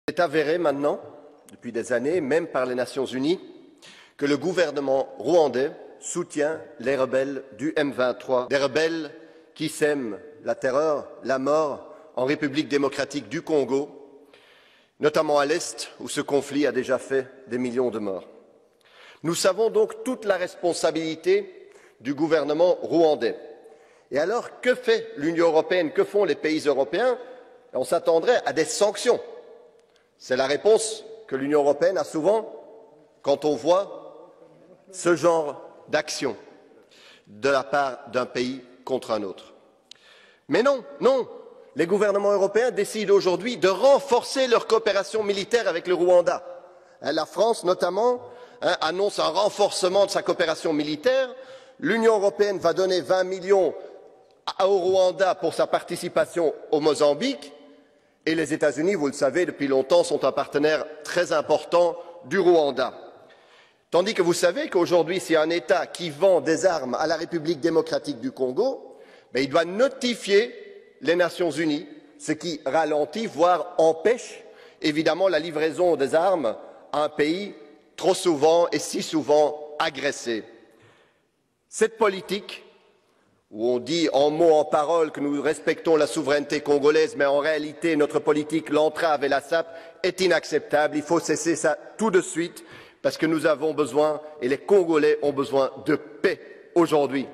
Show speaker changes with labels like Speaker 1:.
Speaker 1: C'est avéré maintenant, depuis des années, même par les Nations Unies, que le gouvernement rwandais soutient les rebelles du M23, des rebelles qui sèment la terreur, la mort en République démocratique du Congo, notamment à l'Est, où ce conflit a déjà fait des millions de morts. Nous savons donc toute la responsabilité du gouvernement rwandais. Et alors, que fait l'Union européenne, que font les pays européens? On s'attendrait à des sanctions. C'est la réponse que l'Union européenne a souvent quand on voit ce genre d'action de la part d'un pays contre un autre. Mais non, non, les gouvernements européens décident aujourd'hui de renforcer leur coopération militaire avec le Rwanda. La France, notamment, annonce un renforcement de sa coopération militaire. L'Union européenne va donner 20 millions au Rwanda pour sa participation au Mozambique. Et les États-Unis, vous le savez, depuis longtemps, sont un partenaire très important du Rwanda. Tandis que vous savez qu'aujourd'hui, s'il y a un État qui vend des armes à la République démocratique du Congo, il doit notifier les Nations Unies, ce qui ralentit, voire empêche, évidemment, la livraison des armes à un pays trop souvent et si souvent agressé. Cette politique, où on dit en mots, en paroles que nous respectons la souveraineté congolaise, mais en réalité notre politique l'entrave et la sape, est inacceptable. Il faut cesser ça tout de suite, parce que nous avons besoin, et les Congolais ont besoin de paix aujourd'hui.